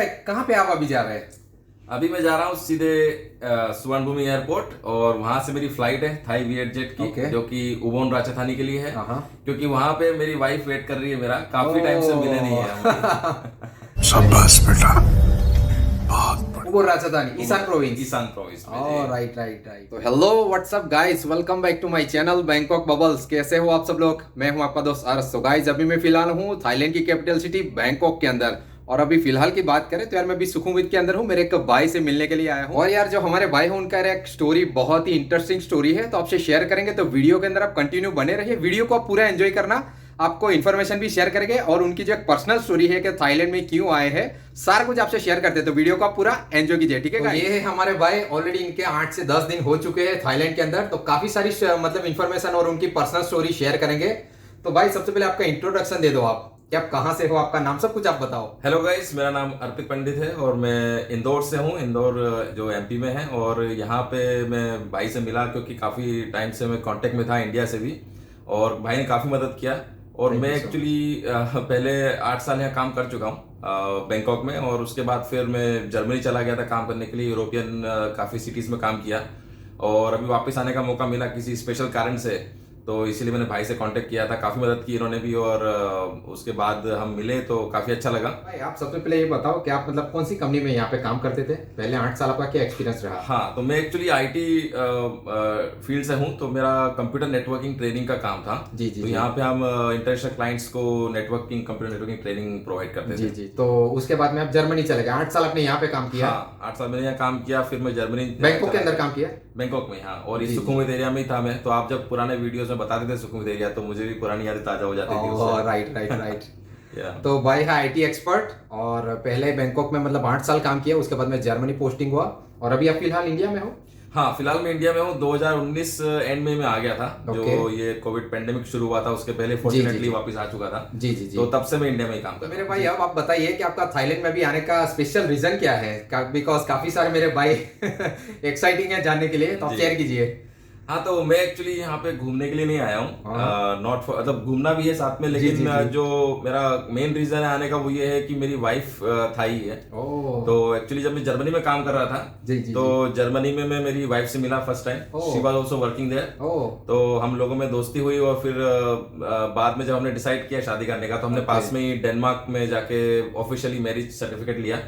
कहाँ पे आप अभी जा रहे हैं? अभी मैं जा रहा हूँ सीधे सुवर्णभूमि एयरपोर्ट और वहां से मेरी फ्लाइट है थाई विएट जेट की ओके। जो कि उबोन राजधानी के लिए है। हाँ। क्योंकि वहां पे मेरी वाइफ वेट कर रही है मेरा, काफी टाइम से मिले नहीं है हम। शाबाश बेटा, बहुत वो राजधानी ईशान प्रोविंस। ईशान प्रोविंस में ओह जी। राइट। तो hello what's up guys, welcome back to my channel Bangkok Bubbles. कैसे हो आप सब लोग? मैं हूं आपका दोस्त अरस। तो गाइस अभी मैं फिलहाल हूं थाईलैंड की कैपिटल सिटी बैंकॉक के अंदर। और अभी फिलहाल की बात करें तो यार मैं भी सुखमवित के अंदर हूं, मेरे एक भाई से मिलने के लिए आया हूं। और यार जो हमारे भाई हैं उनका एक स्टोरी बहुत ही इंटरेस्टिंग स्टोरी है, तो आपसे शेयर करेंगे। तो वीडियो के अंदर आप कंटिन्यू बने रहिए, वीडियो को आप पूरा एंजॉय करना। आपको इन्फॉर्मेशन भी शेयर करेंगे और उनकी जो एक पर्सनल स्टोरी है कि थाईलैंड में क्यों आए हैं, सारा कुछ आपसे शेयर करते हैं। तो वीडियो को आप पूरा एंजॉय कीजिए, ठीक है? तो ये है हमारे भाई, ऑलरेडी इनके 8 से 10 दिन हो चुके हैं थाईलैंड के अंदर। तो काफी सारी मतलब इन्फॉर्मेशन और उनकी पर्सनल स्टोरी शेयर करेंगे। तो भाई सबसे पहले आपका इंट्रोडक्शन दे दो, आप कि आप कहाँ से हो, आपका नाम सब कुछ आप बताओ। हेलो गाइस, मेरा नाम अर्पित पंडित है और मैं इंदौर से हूँ। इंदौर जो एमपी में है। और यहाँ पे मैं भाई से मिला क्योंकि काफ़ी टाइम से मैं कांटेक्ट में था इंडिया से भी, और भाई ने काफ़ी मदद किया। और मैं एक्चुअली पहले 8 साल यहाँ काम कर चुका हूँ बैंकॉक में, और उसके बाद फिर मैं जर्मनी चला गया था काम करने के लिए। यूरोपियन काफ़ी सिटीज़ में काम किया और अभी वापस आने का मौका मिला किसी स्पेशल कारण से, तो इसीलिए मैंने भाई से कांटेक्ट किया था। काफी मदद की इन्होंने भी, और उसके बाद हम मिले तो काफी अच्छा लगा। भाई आप सबसे पहले ये बताओ कि आप मतलब कौन सी कंपनी में यहाँ पे काम करते थे पहले 8 साल, आपका क्या एक्सपीरियंस रहा? हाँ, तो मैं एक्चुअली आईटी फील्ड से हूँ, तो मेरा कंप्यूटर नेटवर्किंग ट्रेनिंग का काम था। जी। तो यहाँ पे हम इंटरनेशनल क्लाइंट्स को networking, computer networking training provide करते थे। जी। तो उसके बाद में आप जर्मनी चले गए, 8 साल आपने यहाँ पे काम किया? हाँ, 8 साल मैंने यहाँ काम किया, फिर मैं जर्मनी बैंकॉक के अंदर काम किया? बैंकॉक में, हाँ। और इस सुखमवित एरिया में ही था मैं। तो आप जब पुराने वीडियोस में बताते थे सुखमवित एरिया, तो मुझे भी पुरानी यादें ताजा हो जाती थी उससे। राइट। या तो भाई है आईटी एक्सपर्ट, और पहले बैंकॉक में मतलब 8 साल काम किया, उसके बाद में जर्मनी पोस्टिंग हुआ, और अभी आप फिलहाल इंडिया में हो? हाँ, फिलहाल मैं इंडिया में हूँ। 2019 एंड में मैं आ गया था। Okay. जो ये कोविड पेंडेमिक शुरू हुआ था उसके पहले फॉर्चुनेटली वापस आ चुका था। जी। तो तब से मैं इंडिया में ही काम कर तो रहा मेरे भाई अब आप बताइए कि आपका थाईलैंड में भी आने का स्पेशल रीजन क्या है? बिकॉज काफी सारे मेरे भाई एक्साइटिंग है जानने के लिए, तो आप शेयर कीजिए। हाँ, तो मैं एक्चुअली यहाँ पे घूमने के लिए नहीं आया हूँ। नॉट फॉर, मतलब घूमना भी है साथ में, लेकिन जी। जो मेरा मेन रीजन है आने का वो ये है कि मेरी वाइफ थाई है। ओह। तो एक्चुअली जब मैं जर्मनी में काम कर रहा था, जी। तो जर्मनी में मैं मेरी वाइफ से मिला first time. She was also working there. Oh. तो हम लोगों में दोस्ती हुई, और फिर बाद में जब हमने डिसाइड किया शादी करने का, तो हमने पास में ही डेनमार्क में जाके ऑफिशियली मैरिज सर्टिफिकेट लिया।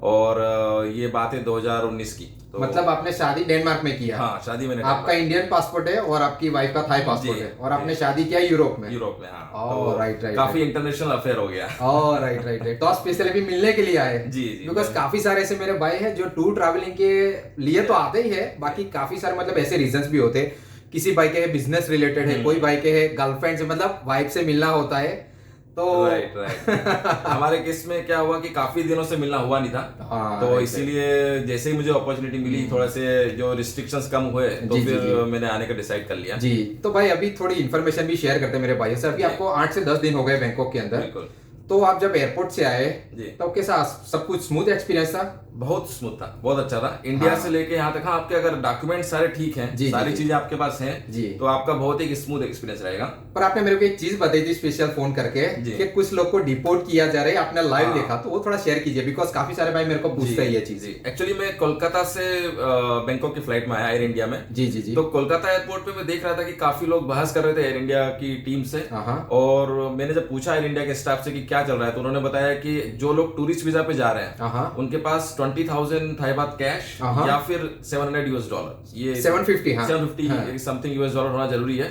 और ये बात है 2019 की। तो मतलब आपने शादी डेनमार्क में किया? हाँ, शादी मैंने आपका इंडियन पासपोर्ट है और आपकी वाइफ का थाई पासपोर्ट है, और आपने शादी किया यूरोप में? यूरोप में, हाँ। तो राइट। काफी इंटरनेशनल अफेयर हो गया। राइट। तो आप स्पेशली भी मिलने के लिए आए? जी। बिकॉज काफी सारे ऐसे मेरे भाई हैं जो टूर ट्रैवलिंग के लिए तो आते ही है, बाकी काफी सारे मतलब ऐसे रीजंस भी होते हैं। किसी भाई के बिजनेस रिलेटेड है, कोई भाई के है गर्लफ्रेंड से मतलब वाइफ से मिलना होता है। तो राइट हमारे केस में क्या हुआ कि काफी दिनों से मिलना हुआ नहीं था। हाँ, तो इसीलिए जैसे ही मुझे अपॉर्चुनिटी मिली, थोड़ा से जो रिस्ट्रिक्शंस कम हुए, तो फिर मैंने आने का डिसाइड कर लिया। जी। तो भाई अभी थोड़ी इन्फॉर्मेशन भी शेयर करते हैं मेरे भाइयों से। अभी आपको 8 से 10 दिन हो गए बैंकॉक के अंदर। बिल्कुल। तो आप जब एयरपोर्ट से आए तो कैसा सब कुछ स्मूथ एक्सपीरियंस था? बहुत स्मूथ था, बहुत अच्छा था। इंडिया से लेके यहाँ तक, हाँ, आपके अगर डॉक्यूमेंट सारे ठीक हैं, सारी चीजें आपके पास हैं, तो आपका बहुत ही स्मूथ एक्सपीरियंस रहेगा। पर आपने मेरे को एक चीज बताई थी स्पेशल फोन करके कि कुछ लोग को डिपोर्ट किया जा रहा है, आपने लाइव देखा, तो वो थोड़ा शेयर कीजिए, बिकॉज काफी सारे भाई मेरे को पूछते हैं ये चीज। एक्चुअली मैं कोलकाता से बैंकॉक की फ्लाइट में आया एयर इंडिया में। जी। तो कोलकाता एयरपोर्ट पे मैं देख रहा था कि काफी लोग बहस कर रहे थे एयर इंडिया की टीम से। और मैंने जब पूछा एयर इंडिया के स्टाफ से कि क्या चल रहा है, तो उन्होंने बताया कि जो लोग टूरिस्ट वीजा पे जा रहे हैं उनके पास 20,000 थाई बात कैश या फिर $700, ये 750 समथिंग US डॉलर होना जरूरी है।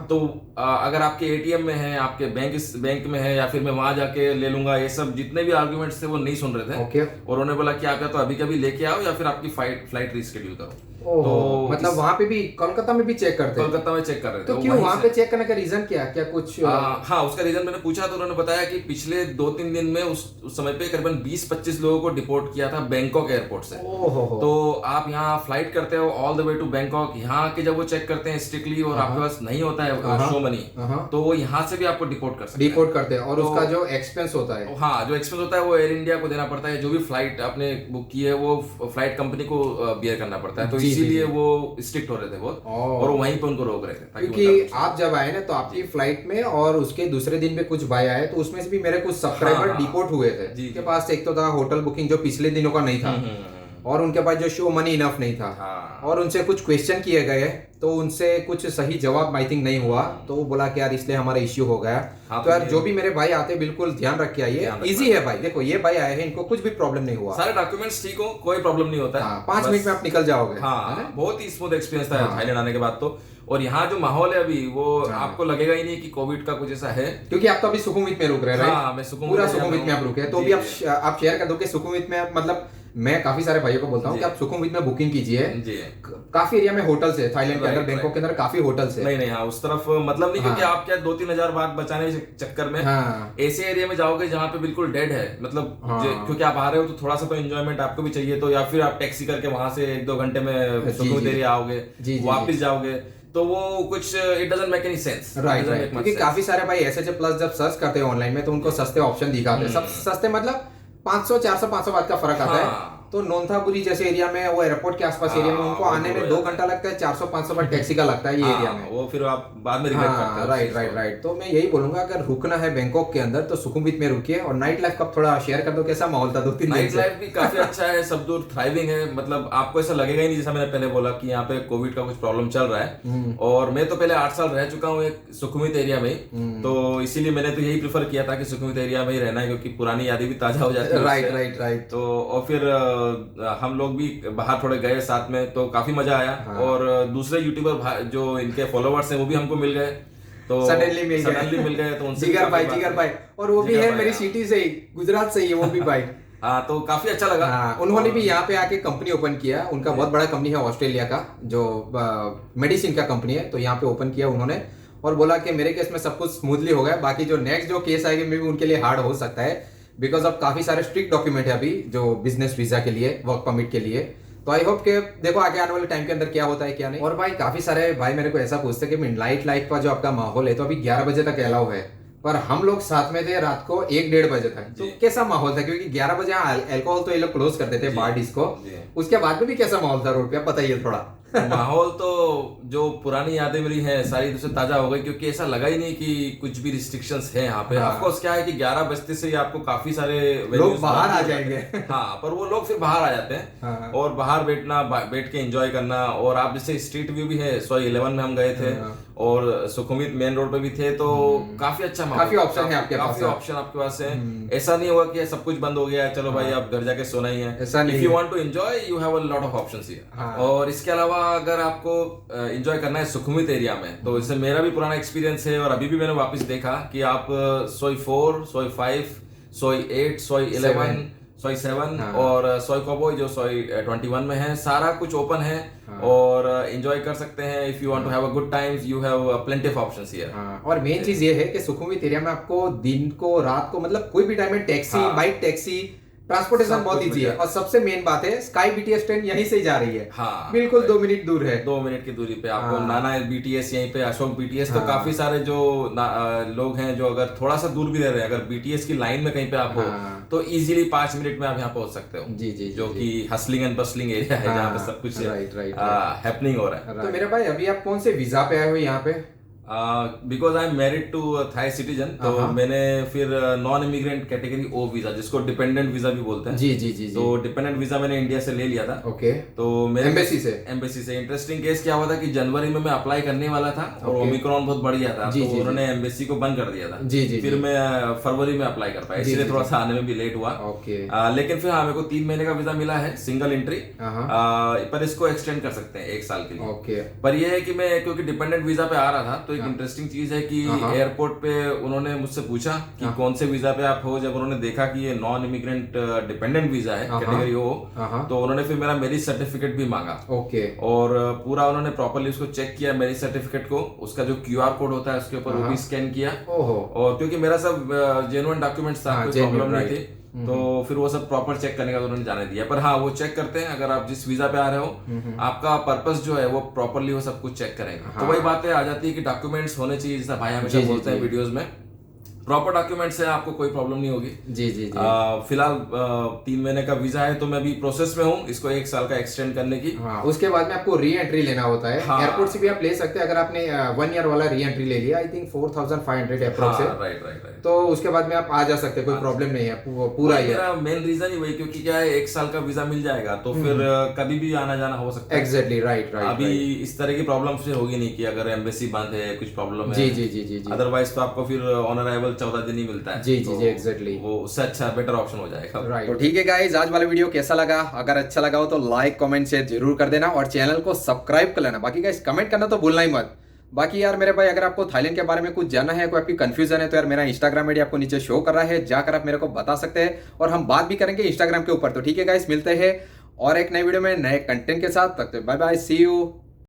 तो अगर आपके एटीएम में है, आपके बैंक में है, या फिर मैं वहां जाके ले लूंगा, ये सब जितने भी आर्गुमेंट्स थे वो नहीं सुन रहे थे। और उन्होंने बोला कि आप या तो अभी कभी लेके आओ या फिर आपकी फ्लाइट रीशेड्यूल करो। तो मतलब वहां पे भी कोलकाता में भी चेक करते हैं? कोलकाता में चेक कर रहे थे। तो क्यों वहां पे चेक करने का रीजन क्या कुछ? हाँ, उसका रीजन मैंने पूछा तो उन्होंने बताया कि पिछले 2-3 दिन में उस समय पे करीबन 20-25 लोगों को डिपोर्ट किया था बैंकॉक एयरपोर्ट से। तो आप यहाँ फ्लाइट करते हो all the way to Bangkok, यहाँ के जब वो चेक करते हैं स्ट्रिक्टली, और आपके पास नहीं होता है शो मनी, तो वो यहाँ से भी आपको डिपोर्ट करते हैं। और उसका जो एक्सपेंस होता है, हाँ, जो एक्सपेंस होता है वो एयर इंडिया को देना पड़ता है। जो भी फ्लाइट आपने बुक की है वो फ्लाइट कंपनी को बियर करना पड़ता है। तो इससे इसीलिए वो स्ट्रिक्ट हो रहे थे बहुत, और वहीं पे उनको रोक रहे थे ताकि क्योंकि आप जब आए ना तो आपकी फ्लाइट में और उसके दूसरे दिन पे कुछ भाई आए, तो उसमें से भी मेरे कुछ सब्सक्राइबर डिपोर्ट हुए थे, जिनके पास एक तो था होटल बुकिंग जो पिछले दिनों का नहीं था, और उनके पास जो शो मनी इनफ नहीं था, और उनसे कुछ क्वेश्चन किए गए तो उनसे कुछ सही जवाब आई थिंक नहीं हुआ, तो वो बोला कि यार इसलिए हमारा इश्यू हो गया। तो यार जो भी मेरे भाई आते बिल्कुल ध्यान रख के आइए, इजी है भाई, देखो ये भाई आए हैं, इनको कुछ भी प्रॉब्लम नहीं हुआ, सारे डॉक्यूमेंट्स ठीक हो, कोई प्रॉब्लम नहीं होता है, 5 मिनट में आप निकल जाओगे। हाँ, बहुत ही स्मूथ एक्सपीरियंस था थाईलैंड आने के बाद तो। और यहाँ जो माहौल है अभी, वो आपको लगेगा ही नहीं कि कोविड का कुछ ऐसा है, क्योंकि आप तो अभी सुखुमवित में रुक रहे हैं। हाँ, मैं पूरा सुखुमवित में आप रुके हैं, तो भी आप शेयर कर दो कि सुखुमवित में, मतलब मैं काफी सारे भाइयों को बोलता हूँ कि आप सुखुमवित में बुकिंग कीजिए, काफी एरिया में होटल्स है थाईलैंड के अंदर, बैंकॉक के अंदर काफी होटल्स है। नहीं, हाँ, उस तरफ मतलब नहीं, क्योंकि आप क्या 2-3 हजार बात बचाने के चक्कर में ऐसे एरिया में जाओगे जहाँ पे बिल्कुल डेड है, मतलब क्योंकि आप आ रहे हो तो थोड़ा सा तो एंजॉयमेंट आपको भी चाहिए, तो या फिर आप टैक्सी करके वहां से 1-2 घंटे में सुखुमवित एरिया आओगे, वापिस जाओगे, तो वो कुछ it doesn't make any sense, right. क्योंकि काफी सारे भाई SHA प्लस जब सर्च करते हैं ऑनलाइन में, तो उनको सस्ते ऑप्शन दिखाते हैं, सब सस्ते मतलब 500 400 500 बात का फर्क आता है। तो नोंथापुरी जैसे एरिया में, वो एयरपोर्ट के आसपास एरिया में, उनको आने में 2 घंटा लगता है, 400-500 बार टैक्सी का लगता है ये एरिया में, वो फिर आप बाद में रिग्रेट करते हैं। राइट। तो मैं यही बोलूंगा, अगर रुकना है बैंकॉक के अंदर तो सुखुमवित में रुकिए। और नाइट लाइफ का थोड़ा शेयर कर दो, कैसा माहौल था 2-3 दिन से? नाइट लाइफ भी काफी अच्छा है, सब दूर थ्राइविंग है, मतलब आपको ऐसा लगेगा ही नहीं, जैसा मैंने पहले बोला कि यहाँ पे कोविड का कुछ प्रॉब्लम चल रहा है। और मैं तो पहले 8 साल रह चुका हूँ एक सुखुमवित एरिया में, तो इसीलिए मैंने तो यही प्रेफर किया था कि सुखुमवित एरिया में ही रहना है, क्योंकि पुरानी यादें भी ताजा हो जाती है। राइट। तो और फिर हम लोग भी बाहर थोड़े गए साथ में, तो काफी मजा आया। और दूसरे यूट्यूबर जो इनके फॉलोवर्स हैं वो भी हमको मिल गए, तो सडनली मिल गए, तो उनसे जिगर भाई, और वो भी है मेरी सिटी से ही, गुजरात से ही है वो भी भाई। हाँ, तो काफी अच्छा लगा। उन्होंने भी यहाँ पे आके कंपनी ओपन किया, उनका बहुत बड़ा कंपनी है ऑस्ट्रेलिया का, जो मेडिसिन का कंपनी है, तो यहाँ पे ओपन किया उन्होंने, और बोला कि मेरे केस में सब कुछ स्मूथली हो गया, बाकी जो नेक्स्ट जो केस आएगी मे भी उनके लिए हार्ड हो सकता है, बिकॉज ऑफ काफी सारे स्ट्रिक्ट डॉक्यूमेंट है अभी जो बिजनेस वीजा के लिए, वर्क परमिट के लिए। तो आई होप के देखो आगे आने वाले टाइम के अंदर क्या होता है क्या नहीं। और भाई काफी सारे भाई मेरे को ऐसा पूछते हैं कि नाइट लाइफ का जो आपका माहौल है, तो अभी 11 बजे तक अलाउ है, पर हम लोग साथ में थे रात को 1-1:30 बजे तक, तो कैसा माहौल था? क्योंकि 11 बजे अल्कोहल तो ये लोग क्लोज कर देते बार डिस्को, उसके बाद में भी कैसा माहौल था रोड पे, आप बताइए थोड़ा। माहौल तो जो पुरानी यादें मेरी हैं सारी दूसरे ताजा हो गई, क्योंकि ऐसा लगा ही नहीं कि कुछ भी रिस्ट्रिक्शंस हैं यहाँ पे। ऑफ कोर्स क्या है कि 11 बजते से ही आपको काफी सारे लोग बाहर आ जाएंगे। हाँ, पर वो लोग फिर बाहर आ जाते हैं, और बाहर बैठ के एंजॉय करना। और आप जैसे स्ट्रीट व्यू भी है, 11 में हम गए थे, और सुखुमवित मेन रोड पे भी थे, तो काफी अच्छा माहौल, काफी ऑप्शन है आपके पास, काफी ऑप्शन आपके पास है। ऐसा नहीं होगा कि सब कुछ बंद हो गया है, चलो भाई आप घर जाके सोना ही है। If you want to enjoy, you have a lot of options here. और इसके अलावा अगर आपको एंजॉय करना है सुखुमवित एरिया में, तो इससे मेरा भी पुराना एक्सपीरियंस है, और अभी भी मैंने वापस देखा कि आप सोई 4, सोई 5, सोई 8, सोई 11, सोई 7 और सोई कॉबॉय जो सोई 21 में है, सारा कुछ ओपन है, और एंजॉय कर सकते हैं। If you want to have a good times, you have plenty of options here. और मेन चीज ये है कि सुखुमवित एरिया में आपको दिन को रात को मतलब कोई भी टाइम में टैक्सी, बाइक टैक्सी, ट्रांसपोर्टेशन बहुत इजी है। और सबसे मेन बात है, स्काई BTS ट्रेन यहीं से ही जा रही है। हाँ, बिल्कुल 2 मिनट दूर है, 2 मिनट की दूरी पे आपको नाना BTS यहीं पे, अशोक BTS। तो काफी सारे जो लोग हैं जो अगर थोड़ा सा दूर भी रह रहे हैं, अगर BTS की लाइन में कहीं पे आप हो, तो इजीली 5 मिनट में आप यहाँ पहुंच सकते हो। जी, जो कि हसलिंग एंड बसलिंग एरिया है, जहाँ पे सब कुछ हैपनिंग हो रहा है। तो मेरे भाई अभी आप कौन से वीजा पे आए हो यहाँ पे? Because I am married to Thai citizen, तो मैंने फिर non immigrant category O visa, जिसको डिपेंडेंट वीजा भी बोलते हैं। जी। तो डिपेंडेंट वीजा मैंने इंडिया से ले लिया था। ओके। तो मेरे एम्बेसी से इंटरेस्टिंग केस क्या हुआ था कि जनवरी में मैं अप्लाई करने वाला था, और ओमिक्रॉन बहुत बढ़ गया था, तो उन्होंने एम्बेसी को बंद कर दिया था। फिर मैं फरवरी में अप्लाई कर पाया, इसलिए थोड़ा सा आने में भी लेट हुआ। लेकिन फिर मेरे को 3 महीने का वीजा मिला है, सिंगल एंट्री, पर इसको एक्सटेंड कर सकते हैं 1 साल के लिए। पर यह है कि मैं क्योंकि डिपेंडेंट वीजा पे आ रहा था, तो एक इंटरेस्टिंग चीज है कि एयरपोर्ट पे उन्होंने मुझसे पूछा कि कौन से वीजा पे आप हो। जब उन्होंने देखा कि ये नॉन इमिग्रेंट डिपेंडेंट वीजा है, कैटेगरी O, तो उन्होंने फिर मेरा मैरिज सर्टिफिकेट भी मांगा। और पूरा उन्होंने प्रॉपर्ली उसको चेक किया, मैरिज सर्टिफिकेट को, उसका जो QR कोड होता है उसके ऊपर वो भी स्कैन किया। और क्योंकि मेरा सब जेन्युइन डॉक्यूमेंट्स था, कोई प्रॉब्लम नहीं थी, तो फिर वो सब प्रॉपर चेक करने का उन्होंने जाने दिया। पर हाँ, वो चेक करते हैं अगर आप जिस वीजा पे आ रहे हो, आपका पर्पस जो है वो प्रॉपर्ली वो सब कुछ चेक करेंगे। तो वही बातें आ जाती है कि डॉक्यूमेंट्स होने चाहिए, जैसा भाई हमेशा बोलते हैं वीडियोस में, प्रॉपर डॉक्यूमेंट से आपको कोई प्रॉब्लम नहीं होगी। जी जी जी। फिलहाल 3 महीने का वीजा है, तो मैं भी प्रोसेस में हूँ इसको 1 साल का एक्सटेंड करने की। हाँ, उसके बाद में आपको री एंट्री लेना होता है। हाँ। एयरपोर्ट से भी आप ले सकते हैं अगर आपने 1 ईयर वाला री एंट्री ले लिया, आई थिंक 4500 अप्रोक्स है। Right right right. तो उसके बाद में आप आ जा सकते हैं, कोई प्रॉब्लम नहीं है पूरा ईयर। मेरा मेन रीजन ही वही, क्योंकि क्या है 1 साल का वीजा मिल जाएगा तो फिर कभी भी आना जाना हो सकता है। Exactly, right right. अभी इस तरह की प्रॉब्लम से होगी नहीं कि अगर एम्बेसी बंद है, कुछ प्रॉब्लम है। जी जी जी जी जी। अदरवाइज तो आपको फिर ऑन अराइवल 14 दिन ही मिलता है। जी जी जी, एग्जैक्टली। वो उससे अच्छा बेटर ऑप्शन हो जाएगा। राइट। तो ठीक है गाइस, आज वाला वीडियो कैसा लगा? अगर अच्छा लगा हो तो लाइक कमेंट शेयर जरूर कर देना और चैनल को सब्सक्राइब कर लेना। बाकी गाइस कमेंट करना तो भूलना ही मत। बाकी यार मेरे भाई, अगर आपको थाईलैंड के बारे में कुछ जानना है, कोई आपकी कंफ्यूजन है, तो यार मेरा इंस्टाग्राम आईडी आपको नीचे शो कर रहा है, जाकर आप मेरे को बता सकते हैं और हम बात भी करेंगे इंस्टाग्राम के ऊपर। तो ठीक है गाइस, मिलते हैं और एक नए वीडियो में नए कंटेंट के साथ। तक बाय बाय, सी यू।